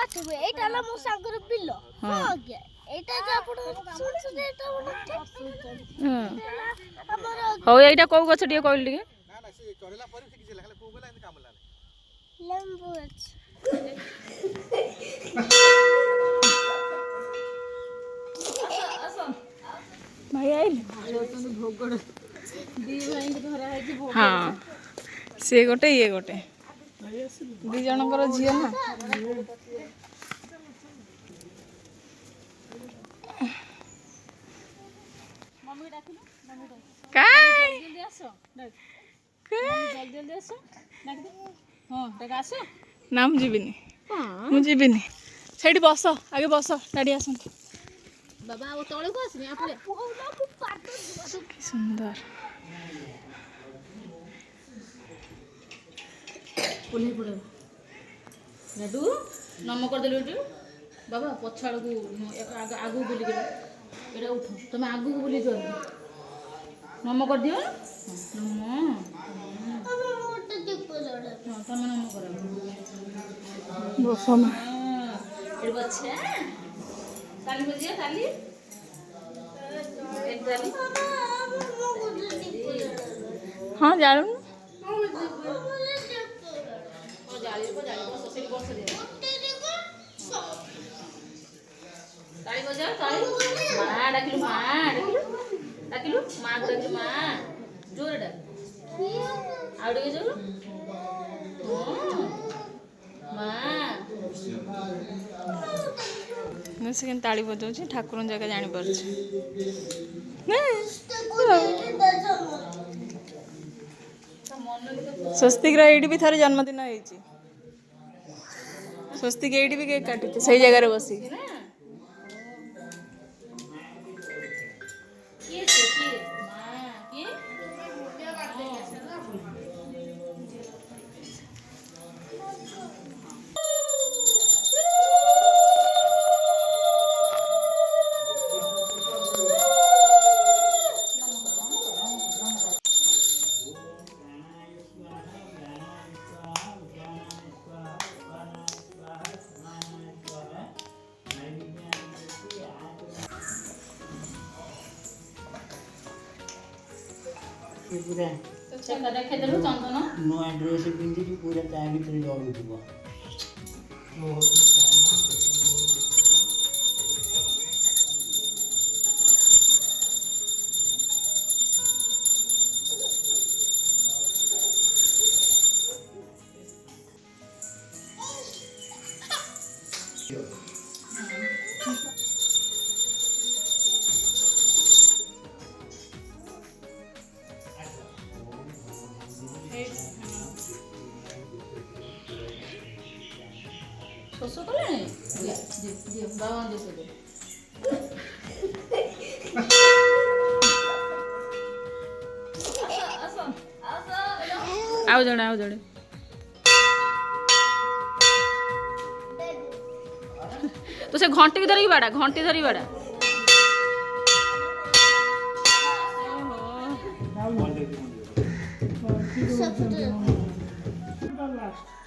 ଆସିବୁ ଏଇଟା ହେଲା ମୋ ସାଙ୍ଗର ବିଲ ହଁ ଆଜ୍ଞା ଏଇଟା ଯେ ଆପଣ ଶୁଣୁଛନ୍ତି ଏଇଟା ଆପଣ ଠିକ ଶୁଣୁଛନ୍ତି ଆମର ହଉ ଏଇଟା କୋଉ ଗଛ ଟିକେ କହିଲୁ ଟିକେ ନା ନା ସେ ଚଢିଲା ପରେ ଶିଖିଥିଲା ଖାଲି କୋଉ ଗଲା ଏମିତି କାମୁଲା ଲେମ୍ବୁ ଅଛି ଭାଇ ଆଇଲେ ହଁ ସେ ଗୋଟେ ଇଏ ଗୋଟେ ଦି ଜଣଙ୍କର ଝିଅ ନା ନା ମୁଁ ଯିବିନି ସେଇଠି ବସ ଆଗେ ବସ ଡାଡି ଆସନ୍ତୁ ବାବା ଆଉ ତଳକୁ ଆସିନି ଆପଣ କି ସୁନ୍ଦର ଓହ୍ଲେଇ ପଡ ଲାଡୁ ନମ କରିଦେଲୁ ଏଠି ବାବା ପଛ ଆଡ଼କୁ ଆଗକୁ ବୁଲିକି ଏଇଟା ଉଠ ତମେ ଆଗକୁ ବୁଲି ଦିଅ ନମ କରିଦିଅ ନମ ତମେ ନମ କର ବସ ମା ଏଠି ବସିଆ ତାଲି ବଜିଆ ତାଲି ତାଲି ହଁ ଜାଣୁନୁ ताली बजा ताली मां डाकिलु मां को डाकिलु मां जोर डाक आउ डके जोर मां से केन ताली बजाउछि ठाकुर जगह जानि परछि स्वस्तिक एठी भी थारे जन्मदिन होइछि स्वस्तिक एठी भी केक काटुछि सही जगह रे बसी पूरा देखेदेलु चंदन नुआ ड्रेस पिंधि पूरा ता भीतर दौड़ुथिबो ଶୋଷ କଲେଣି ଦିଅ ବାବା ଦିଅ ସେ ଆଉ ଜଣେ तो से घंटी धरिकी बाड़ा घंटी धरिकी बाड़ा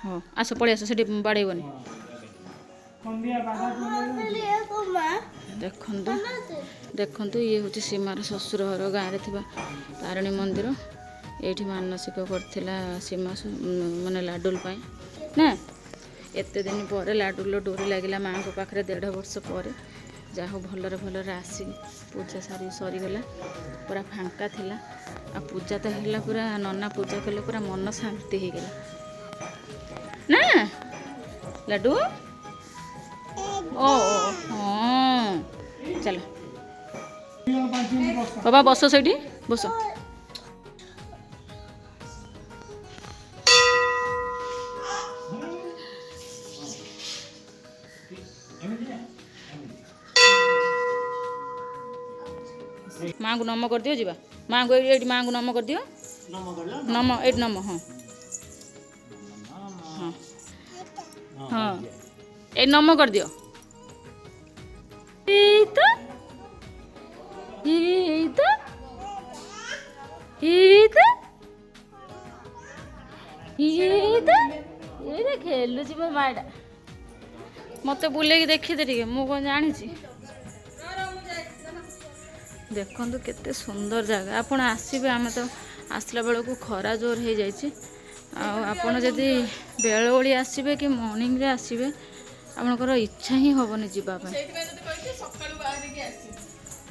हाँ आस पड़े आस से बाड़ेबनी देखु ये हूँ सीमार शशुर घर गाँव थी तारिणी मंदिर ये मानसिक करथिला सीमा माने लाडुल ना एते दिन पर लाडुल डोरी लगिला माँ को पाखे 1.5 वर्ष पर जाहो भलरे भलरे आसी पूजा सारी सरीगला पूरा फांका थिला आ पूजा तो है पूरा नना पूजा कले पूरा मन शांति हो गला ना लाडू ओ हाँ चल बाबा बस से बस माँ को नम कर दियो जीवा माँ को ये माँ को नम कर दियो नम ये नम हाँ हाँ हाँ ये नम कर दियो ये खेलु जी माड़ा मत बुलेकी देखीदे टे मु कौन जानी देखु केते सुंदर जगह आपण आसबे आम तो आसला बेलू खरा जोर हो जाए आपण जदि बेलओली आसबे कि मॉर्निंग रे आसबे आपनकर इच्छा ही हेनी जावाई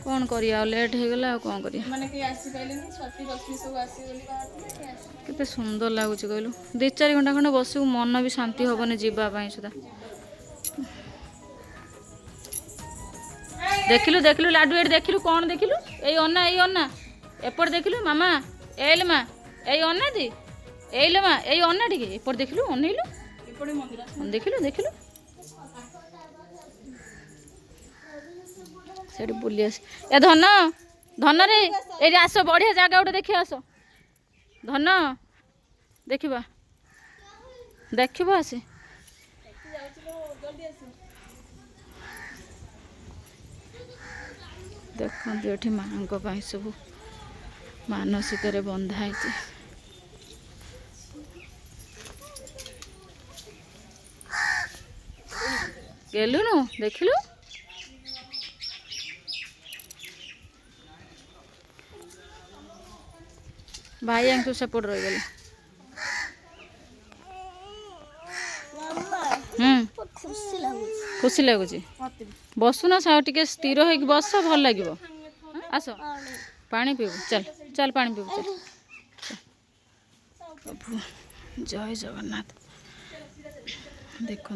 कौन करिया लेट हो गला कौन करिया केते सुंदर लगुच कहलु 2-4 घंटा खंडे बस मन भी शांति हेनी जावाई सुधा देखिलु देखिलु लाडू एट देखिलु कौन देखिलु ए अन्ना एपट देखिलु मामा एल मा ए अन्ना दी एल मा ए अन्ना टिके एपट देखिलु अनैलु देखिलु देखिलु सेठी बुली आस ए धन धन रे ए आस बढ़िया जगह गोटे देखि आस धन देखिबा देखिबा आसे देखते ये माँ सब मानसिक बंधाई गेलुनु देखिलु भाई आंसू सेपट रही गले खुशी लगुच बसुना सा टे स्थिर हो बस भल लगे आस पानी पीबू चल चल पानी पीबू चल प्रभु जय जगन्नाथ देखु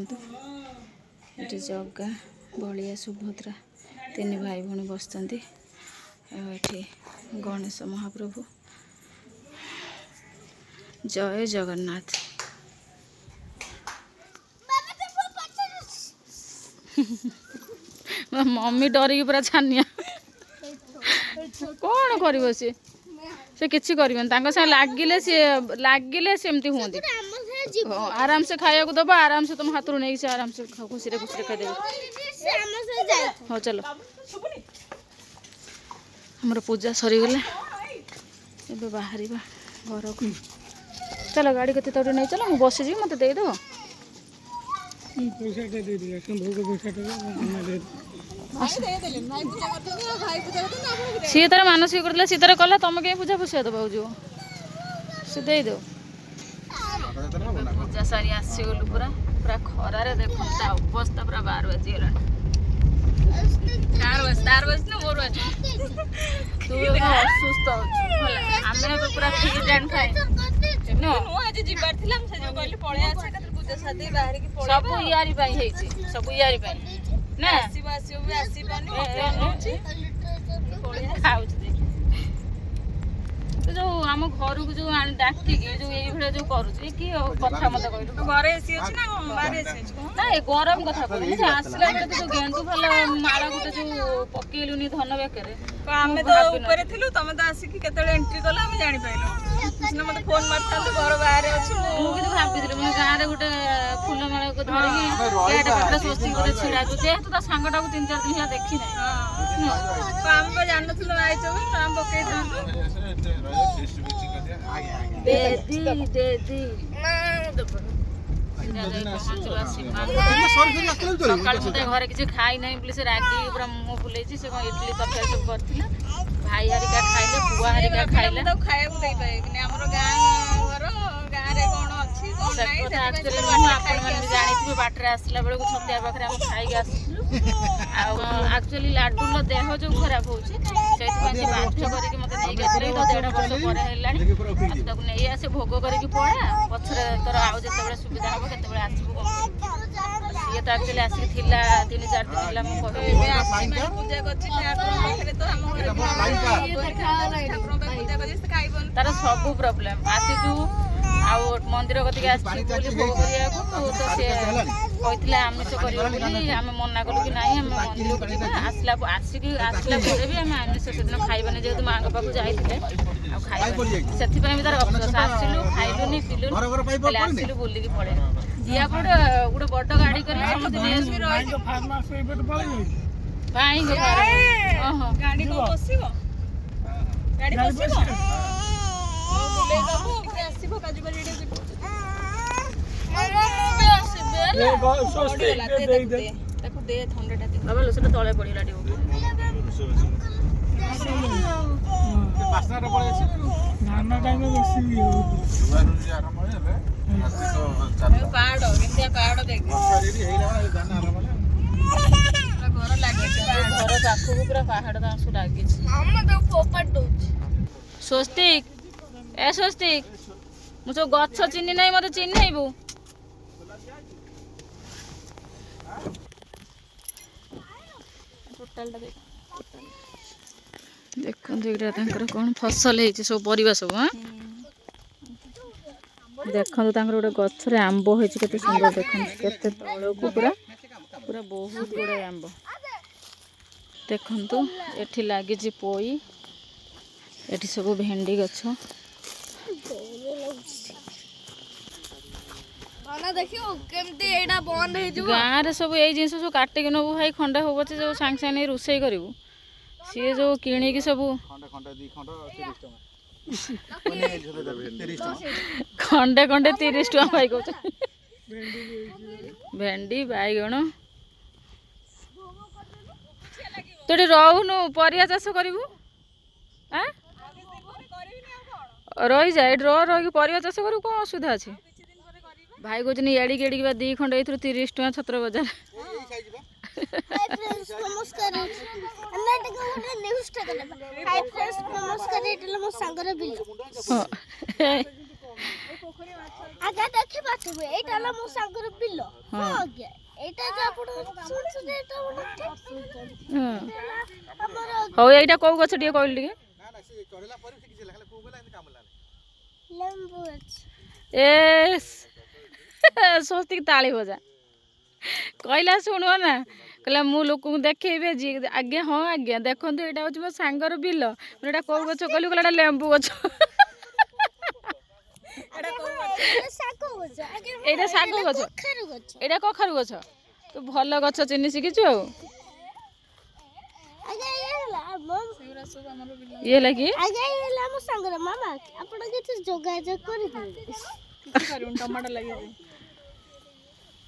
ये जगा बलिया सुभद्रा 3 भाई भौणी बसती गणेश महाप्रभु जय जगन्नाथ मम्मी डरिकी पूरा छानिया कौन कर से किसी कर लगिले सेमती हूँ आराम से खाया दब आराम से तुम हाथ नहीं से आराम से खुशी खुशी खाईदे हाँ चलो हमर पूजा सरीगला ए बाहर घर को चलो गाड़ी कते तो नहीं चलो मुझे बस जी मत देदेव सी तार मानसिक करला सी तार कला तुम कहीं पूजा पूछा दबा जो सी देदेव पूजा सारी आसीगलु पूरा पूरा खरारे देखो अवस्था पूरा 12 बजीगला 4 बज ना मोर बज तू असुस्थ आम पूरा फिट एंड फाइन आज जीवार थिला हम से जो कहली पळे आछे कत पूजा सादी बाहर की पळे सब यारी पई हेची सब यारी पई ना आसी भी आसी पानी होची पळे खाउछ दे तो जो हम घर को जो डाकी के जो एई भले जो करूछ की कथा मत कहलु घरे एसी अछि ना बाहर एसी अछि ना ए गरम कथा कहलु जे आसला बेले तो जो गेंदू फल माला गुटे जो पकेलुनी धन बेकरे तो आमे तो ऊपर थिलु तमे तो आसी की केतले एंट्री कला हम जानि पाइलो कृष्ण मत फोन मारता तो घर बाहर अछि मु कि भाबिथिले मन गां रे गुटे फूल माला को धरि गेट पत्र सोस्ती करे छिड़ा दु जे तो सांगटा को 3-4 दिन ला देखि नै तो हम तो जानन थिलु आइछो हम पके दीदी दीदी घरे किसी खाई ना बोले से रागी पूरा मुँह बुले से इडली तरकारी सब कर भाई हरिका खाइले बुआ हरिका खाइले खाया जानी बाटर आसला बेलू छतिया पाखे आम खाई आक्चुअली लाडू देह जो खराब हो बाध्य करके मत नहीं तो 1.5 वर्ष पर नहीं आसे भोग करके पड़ा पछरे तोर आउ जो सुविधा हम के आसबू सी तो आक्चुअली आसिक 3-4 दिन पूजा तार सब प्रोब्लेम आसीचु आउ मंदिर कतिक आसी भोग करिया तो सी कहते आमिष कर आम मना कलु कि नहीं आम मंदिर को जावा आसला आसला भी आम आमिष से खाइबानी जेहेतु माँ पाक जाइए से तार अफसोस आसलु खाइलुनि पिलुनि आसलु बुलिकी पड़े दिया गोटे बड़ गाड़ी कर गाड़ी ତାକୁ ଦେ ଥଣ୍ଡାଟା ଦେ ବାବା ସେଟା ତଳେ ପଡ଼ିଗଲା ଟିକେ ବାସ୍ନାଟା ପଳେଇ ଆସିବ ଧାନ ଟାଇମ ବେଶୀ ଆରମ୍ଭ ହେଇଗଲେ ପାହାଡ଼ କେମିତିଆ ପାହାଡ଼ ଦେଖ ରେଡି ହେଇଗଲା ଧାନ ଆରମ୍ଭ ହେଲା ଘର ଲାଗିଛି ଘର ପାଖକୁ ପୁରା ପାହାଡ଼ ତାଙ୍କୁ ଲାଗିଛି ଆମ ତ ପୋପାଟ ଦଉଛି ସ୍ୱସ୍ତିକ ଏ ସ୍ୱସ୍ତିକ ମୁଁ ସବୁ ଗଛ ଚିହ୍ନି ନାହିଁ ମୋତେ ଚିହ୍ନେଇବୁ ଟୋଟାଲଟା ଦେଖ ଦେଖନ୍ତୁ ଏଇଟା ତାଙ୍କର କ'ଣ ଫସଲ ହେଇଛି ସବୁ ପରିବା ସବୁ ହଁ ଦେଖନ୍ତୁ ତାଙ୍କର ଗୋଟେ ଗଛରେ ଆମ୍ବ ହେଇଛି କେତେ ସୁନ୍ଦର ଦେଖନ୍ତୁ କେତେ ତଳକୁ ପୁରା ପୁରା ବହୁତ ଗୁଡ଼ାଏ ଆମ୍ବ ଦେଖନ୍ତୁ ଏଠି ଲାଗିଛି ପୋଇ ଏଠି ସବୁ ଭେଣ୍ଡି ଗଛ ଦେଖିବୁ କେମିତି ଏଇଟା ବନ୍ଦ ହେଇଯିବ ଗାଁରେ ସବୁ ଏଇ ଜିନିଷ ସବୁ କାଟିକି ନେବୁ ଭାଇ ଖଣ୍ଡେ ହବ ପଛେ ଯେଉଁ ସାଙ୍ଗେ ସାଙ୍ଗେ ନେଇ ରୋଷେଇ କରିବୁ ସିଏ ଯେଉଁ କିଣିକି ସବୁ ଖଣ୍ଡେ ଖଣ୍ଡେ 30 ଟଙ୍କା ଭାଇ କହୁଛ ଭେଣ୍ଡି ବାଇଗଣ ତୁ ଏଠି ରହୁନୁ ପରିବା ଚାଷ କରିବୁ ରହିଯା ଏଠି ରହିକି ପରିବା ଚାଷ କରିବୁ କ'ଣ ଅସୁବିଧା ଅଛି ଭାଇ କହୁଛନ୍ତି ଏଡ଼ିକି ଏଡ଼ିକି ବା 2 ଖଣ୍ଡ ଏଇଥିରୁ 30 ଟଙ୍କା ଛତ୍ର ବଜାର ନମସ୍କାର ଆମେ ଟିକେ ଗୋଟେ ନ୍ୟୁଜ୍ ଟା କଲେ ହାଇ ଫ୍ରେଣ୍ଡସ୍ ନମସ୍କାର ଏଇଟା ମୋ ସାଙ୍ଗର ବିଲ ଆଜ୍ଞା ଦେଖି ପାରୁଥିବେ ଏଇଟା ହେଲା ମୋ ସାଙ୍ଗର ବିଲ ହଁ ଆଜ୍ଞା ଏଇଟା ଯେ ଆପଣ ଶୁଣୁଛନ୍ତି ଏଇଟା ଆମର ହଉ ଏଇଟା କୋଉ ଗଛ ଟିକେ କହିଲୁ ଟିକେ ନା ନା ସେ ଚଢିଲା ପରେ ଶିଖିଥିଲା ଖାଲି କୋଉ ଗଲା ଏମିତି କାମ ଲାନି ଲେମ୍ବୁ ଅଛି ଏ ସ୍ୱସ୍ତିକ ତାଳି ବଜା କହିଲା ଶୁଣିବ ନା କହିଲା ମୁଁ ଲୋକଙ୍କୁ ଦେଖେଇବି ଆଜ୍ଞା ହଁ ଆଜ୍ଞା ଦେଖନ୍ତୁ ଏଇଟା ହେଉଛି ମୋ ସାଙ୍ଗର ବିଲ ଏଇଟା କୋଉ ଗଛ କହିଲୁ କହିଲା ଏଇଟା ଲେମ୍ବୁ ଗଛ ଏଇଟା ଶାଗ ଗଛ ଏଇଟା କଖାରୁ ଗଛ ତୁ ଭଲ ଗଛ ଚିହ୍ନି ଶିଖିଛୁ ଆଉ ଇଏ ହେଲା କି ଆମ ସାଙ୍ଗର ମାମା ଆପଣ କିଛି ଯୋଗାଯୋଗ କରିପାରିବେ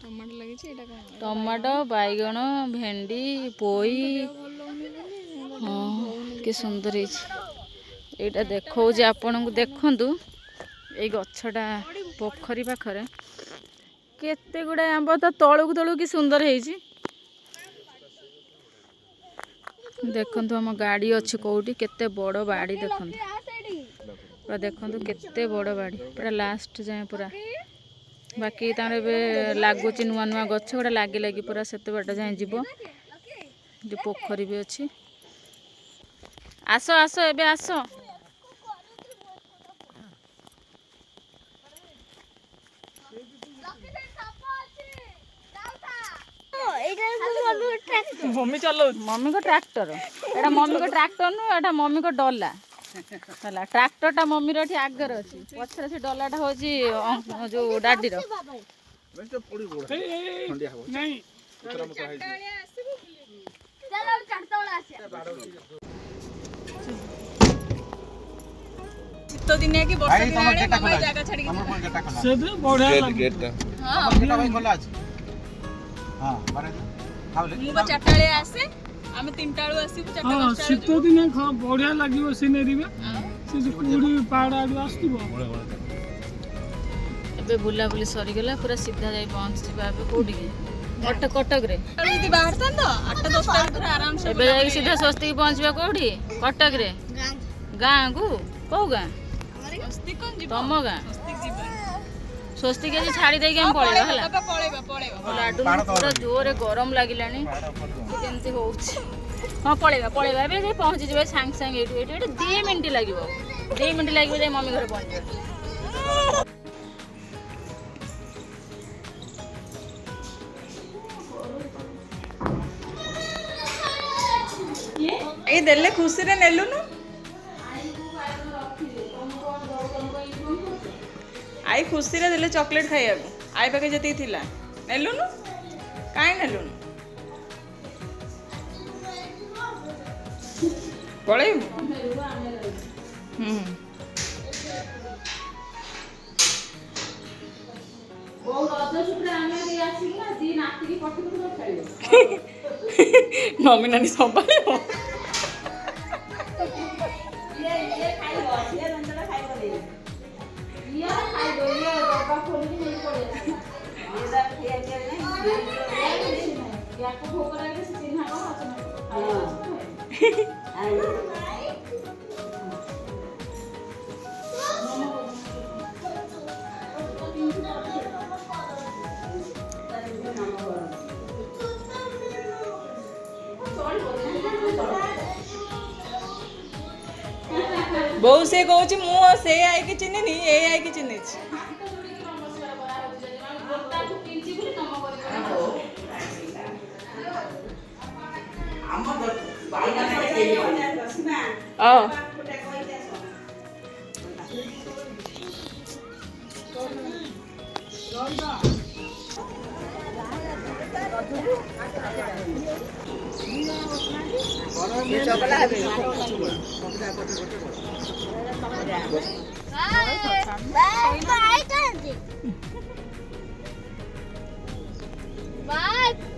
ଟମାଟୋ ଲାଗିଛି ଏଇଟା କ'ଣ ଟମାଟୋ ବାଇଗଣ ଭେଣ୍ଡି ପୋଇ ହଁ କି ସୁନ୍ଦର ହେଇଛି ଏଇଟା ଦେଖଉଛି ଆପଣଙ୍କୁ ଦେଖନ୍ତୁ ଏଇ ଗଛଟା ପୋଖରୀ ପାଖରେ କେତେ ଗୁଡ଼ାଏ ଆମ୍ବ ତା ତଳକୁ ତଳକୁ କି ସୁନ୍ଦର ହେଇଛି ଦେଖନ୍ତୁ ଆମ ଗାଡ଼ି ଅଛି କେଉଁଠି କେତେ ବଡ଼ ବାଡ଼ି ଦେଖନ୍ତୁ ପୁରା ଦେଖନ୍ତୁ କେତେ ବଡ଼ ବାଡ଼ି ପୁରା ଲାଷ୍ଟ ଯାଏଁ ପୁରା ବାକି ତାଙ୍କର ଏବେ ଲାଗୁଛି ନୂଆ ନୂଆ ଗଛ ଗୁଡ଼ା ଲାଗି ଲାଗି ପୁରା ସେତେ ବାଟ ଯାଏଁ ଯିବ ଯେଉଁ ପୋଖରୀ ବି ଅଛି ଆସ ଆସ ଏବେ ଆସ ମମି ଚଲାଉଛି ମମିଙ୍କ ଟ୍ରାକ୍ଟର ଏଇଟା ମମିଙ୍କ ଟ୍ରାକ୍ଟର ନୁହଁ ଏଇଟା ମମିଙ୍କ ଡଲା ହେଲା ଟ୍ରାକ୍ଟରଟା ମମିର ଏଠି ଆଗରେ ଅଛି ପଛରେ ସେ ଡଲାଟା ହେଉଛି ଯେଉଁ ଡାଡିର ଶୀତ ଦିନିଆ କି ବର୍ଷା ଦିନିଆ ମାମା ଏଇ ଜାଗା ଛାଡ଼ିକି ମୁଁ ବା 4ଟା ବେଳେ ଆସେ ଆମେ 3ଟା ବେଳୁ ଆସିବୁ 4ଟା 5ଟା ବେଳୁ ଶୀତ ଦିନେ ବଢିଆ ଲାଗିବ ସିନେରୀ ବା ସେ କୁହୁଡ଼ି ପାହାଡ଼ ଆଡ଼ୁ ଆସୁଥିବ ଏବେ ବୁଲାବୁଲି ସରିଗଲା ପୁରା ସିଧା ଯାଇ ପହଞ୍ଚିଯିବା ଏବେ କୋଉଠିକି କଟକରେ ଯଦି ବାହାରିଥାନ୍ତ 8ଟା 10ଟା ଭିତରେ ଆରାମସେ ଏବେ ଯାଇକି ସିଧା ସ୍ୱସ୍ତିକ ପହଞ୍ଚିବା କୋଉଠି କଟକରେ ଗାଁକୁ କୋଉ ଗାଁ ତମ ଗାଁ ସ୍ୱସ୍ତିକ ଆଜି ଛାଡ଼ି ଦେଇକି ଆମେ ପଳେଇବା ହେଲା ଲାଡୁ ପୁରା ଜୋରରେ ଗରମ ଲାଗିଲାଣି କେମିତି ହଉଛି ହଁ ପଳେଇବା ଏବେ ଯାଇ ପହଞ୍ଚିଯିବା ସାଙ୍ଗେ ସାଙ୍ଗେ ଏଇଠୁ ଏଇଠି 2 ମିନିଟ୍ ଲାଗିବ 2 ମିନିଟ୍ ଲାଗିବ ଯାଇ ମମି ଘରେ ପହଞ୍ଚିବା ଏଇ ଦେଲେ ଖୁସିରେ ନେଲୁନୁ ଆଇ ଖୁସିରେ ଦେଲେ ଚକୋଲେଟ୍ ଖାଇବାକୁ ଆଇ ପାଖେ ଯେତିକି ଥିଲା ନେଲୁନୁ କାହିଁ ନେଲୁନୁ ପଳେଇବୁ ବୋଉ ରଜ ଛୁଟିରେ ଆମେ ଏଇ ଆସିବୁ ନା ଦି ନାତିକି ପଠେଇବୁ ତ ଖେଳିବ। ମମି ନାନୀ ସମ୍ଭାଳିବ। ଇଏ ଖାଇବ ଇଏ ଡବା ଖୋଲିକି ନେଇକି ପଳେଇ ଆସିବ। ୟାକୁ ଭୋକ ଲାଗିଲେ ସେ ଚିହ୍ନା କଣ ବୋଉ ସେ କହୁଛି ମୁଁ ସେ ଆଇକି ଚିହ୍ନିନି ଏ ଆଇକି ଚିହ୍ନିଛି। Bye.